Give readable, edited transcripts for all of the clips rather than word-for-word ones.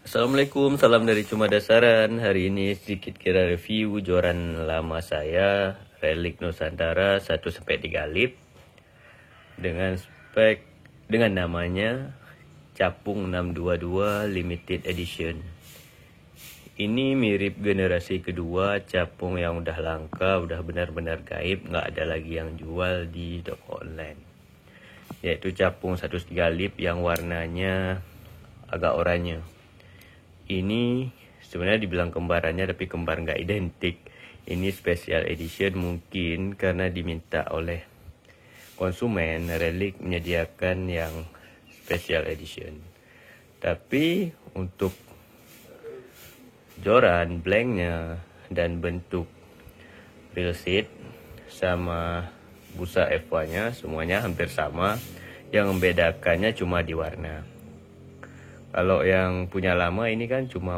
Assalamualaikum, salam dari Cuma Dasaran. Hari ini sedikit kira review joran lama saya, Relic Nusantara 1-3 lip dengan namanya Capung 622 Limited Edition. Ini mirip generasi kedua capung yang udah langka, udah benar-benar gaib, nggak ada lagi yang jual di toko online. Yaitu capung 1-3 lip yang warnanya agak oranye. Ini sebenarnya dibilang kembarannya, tapi kembar nggak identik. Ini special edition mungkin karena diminta oleh konsumen. Relic menyediakan yang special edition. Tapi untuk joran, blanknya, dan bentuk real seat sama busa F1-nya semuanya hampir sama. Yang membedakannya cuma di warna. Kalau yang punya lama ini kan cuma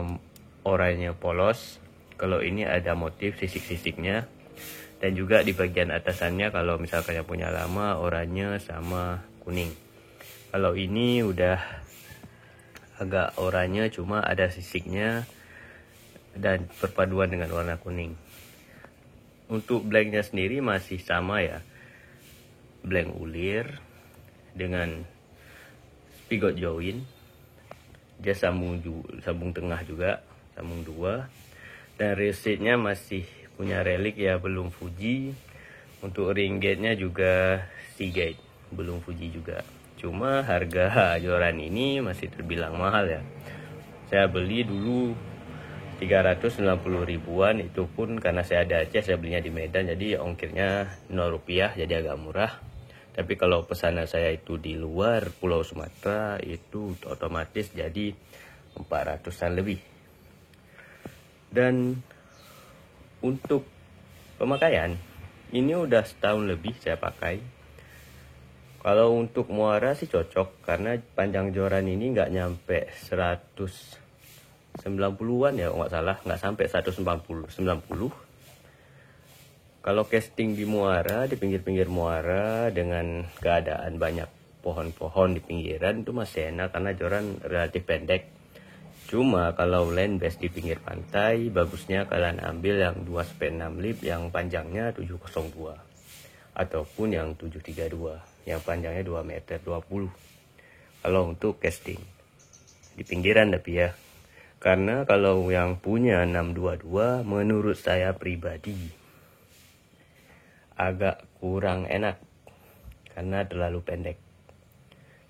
oranye polos. Kalau ini ada motif sisik-sisiknya. Dan juga di bagian atasannya kalau misalkan yang punya lama oranye sama kuning. Kalau ini udah agak oranye cuma ada sisiknya dan perpaduan dengan warna kuning. Untuk blanknya sendiri masih sama ya. Blank ulir dengan spigot join. Dia sambung tengah juga, sambung 2. Dan resetnya masih punya Relic ya, belum Fuji. Untuk ring gate-nya juga Seagate, belum Fuji juga. Cuma harga joran ini masih terbilang mahal ya. Saya beli dulu 390 ribuan, itu pun karena saya ada Aceh, saya belinya di Medan, jadi ongkirnya 0 rupiah, jadi agak murah. Tapi kalau pesanan saya itu di luar Pulau Sumatera, itu otomatis jadi 400-an lebih. Dan untuk pemakaian, ini udah setahun lebih saya pakai. Kalau untuk muara sih cocok, karena panjang joran ini nggak nyampe 190-an ya, nggak salah, nggak sampai 190. Kalau casting di muara, di pinggir-pinggir muara dengan keadaan banyak pohon-pohon di pinggiran itu masih enak karena joran relatif pendek. Cuma kalau land base di pinggir pantai, bagusnya kalian ambil yang 2-6 lip yang panjangnya 702 ataupun yang 732 yang panjangnya 2 meter 20. Kalau untuk casting di pinggiran tapi ya. Karena kalau yang punya 622 menurut saya pribadi agak kurang enak karena terlalu pendek.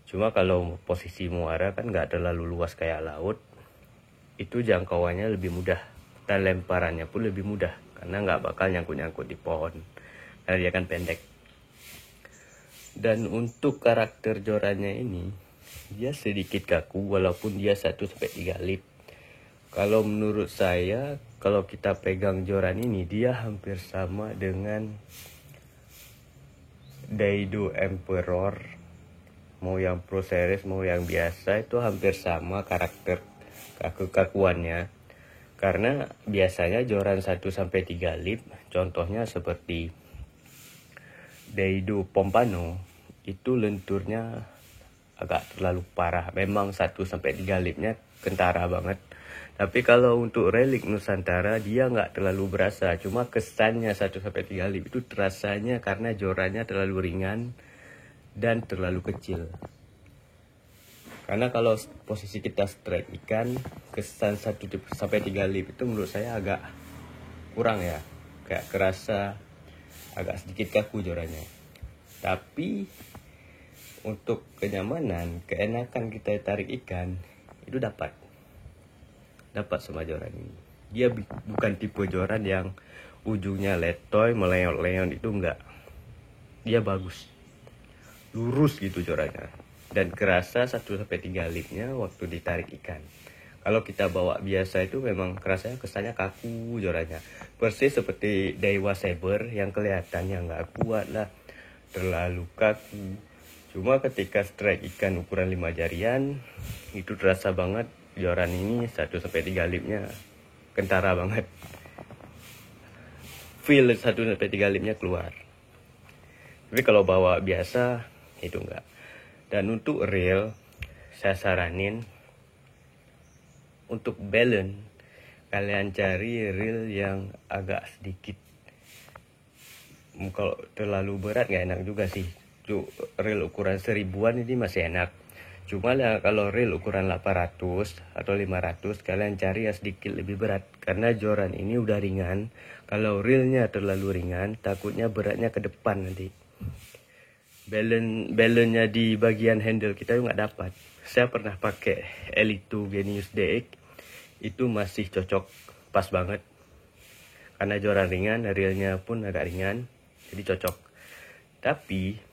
Cuma kalau posisi muara kan nggak terlalu luas kayak laut, itu jangkauannya lebih mudah dan lemparannya pun lebih mudah karena nggak bakal nyangkut-nyangkut di pohon karena dia kan pendek. Dan untuk karakter jorannya ini, dia sedikit kaku walaupun dia 1-3 lip. Kalau menurut saya, kalau kita pegang joran ini, dia hampir sama dengan Daido Emperor, mau yang Pro Series mau yang biasa itu hampir sama karakter kakuannya. Karena biasanya joran 1-3 lip, contohnya seperti Daido Pompano, itu lenturnya agak terlalu parah. Memang 1-3 lipnya kentara banget. Tapi kalau untuk Relic Nusantara dia nggak terlalu berasa. Cuma kesannya 1-3 lip itu terasanya karena jorannya terlalu ringan dan terlalu kecil. Karena kalau posisi kita strike ikan, kesan 1-3 lip itu menurut saya agak kurang ya. Kayak kerasa agak sedikit kaku jorannya. Tapi untuk kenyamanan, keenakan kita tarik ikan itu dapat sama joran ini. Dia bukan tipe joran yang ujungnya letoy meleon-leon, itu enggak. Dia bagus, lurus gitu jorannya, dan kerasa 1-3 lipnya waktu ditarik ikan. Kalau kita bawa biasa itu memang kerasanya kesannya kaku jorannya, persis seperti Daiwa Saber yang kelihatannya nggak kuat lah, terlalu kaku. Cuma ketika strike ikan ukuran 5 jarian itu terasa banget. Joran ini 1-3 lipnya kentara banget. Feel 1-3 lipnya keluar. Tapi kalau bawa biasa itu enggak. Dan untuk reel saya saranin untuk balance, kalian cari reel yang agak sedikit, kalau terlalu berat nggak enak juga sih. Reel ukuran 1000-an ini masih enak. Cuma ya kalau reel ukuran 800 atau 500 kalian cari yang sedikit lebih berat, karena joran ini udah ringan. Kalau reelnya terlalu ringan takutnya beratnya ke depan nanti. Balance-nya di bagian handle kita nggak dapat. Saya pernah pakai Elite Genius DX, itu masih cocok, pas banget. Karena joran ringan, reelnya pun agak ringan, jadi cocok. Tapi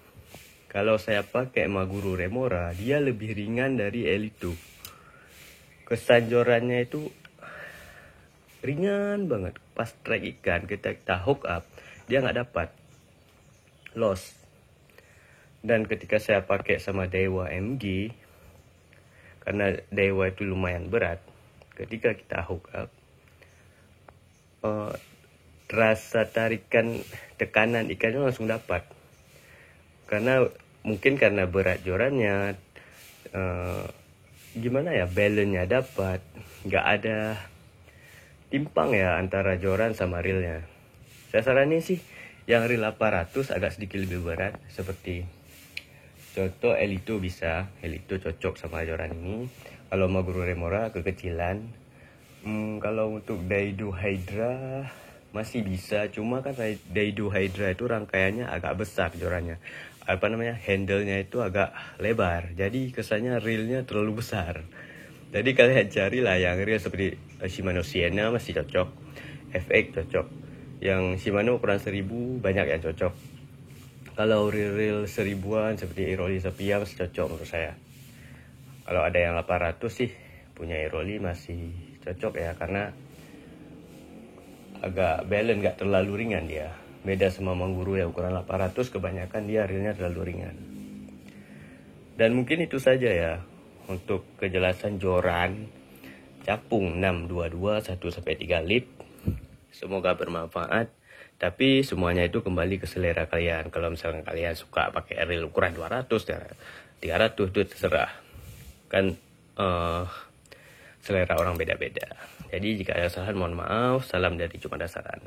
kalau saya pakai Maguro Remora, dia lebih ringan dari Elite. Kesan jorannya itu ringan banget. Pas track ikan, kita hook up, dia nggak dapat, loss. Dan ketika saya pakai sama Daiwa MG, karena Daiwa itu lumayan berat, ketika kita hook up, rasa tarikan tekanan ikannya langsung dapat. Karena mungkin karena berat jorannya, gimana ya, balance-nya dapat, nggak ada timpang ya antara joran sama reelnya. Saya saranin sih yang reel 800 agak sedikit lebih berat, seperti contoh Elite bisa, Elite cocok sama joran ini. Kalau Maguro Remora kekecilan. Kalau untuk Daido Hydra masih bisa, cuma kan Daido Hydra itu rangkaiannya agak besar jorannya. Handle-nya itu agak lebar, jadi kesannya reelnya terlalu besar. Jadi kalian carilah yang reel seperti Shimano Sienna masih cocok, FX cocok. Yang Shimano ukuran 1000 banyak yang cocok. Kalau reel 1000-an seperti Iroli Sepia masih cocok menurut saya. Kalau ada yang 800 sih punya Iroli masih cocok ya, karena agak balance, nggak terlalu ringan dia. Beda sama Maguro yang ukuran 800, kebanyakan dia reelnya terlalu ringan. Dan mungkin itu saja ya untuk kejelasan joran capung 622 1-3 lip. Semoga bermanfaat. Tapi semuanya itu kembali ke selera kalian. Kalau misalnya kalian suka pakai reel ukuran 200 ya 300 itu terserah. Kan selera orang beda-beda. Jadi jika ada kesalahan mohon maaf. Salam dari Cuma Dasaran.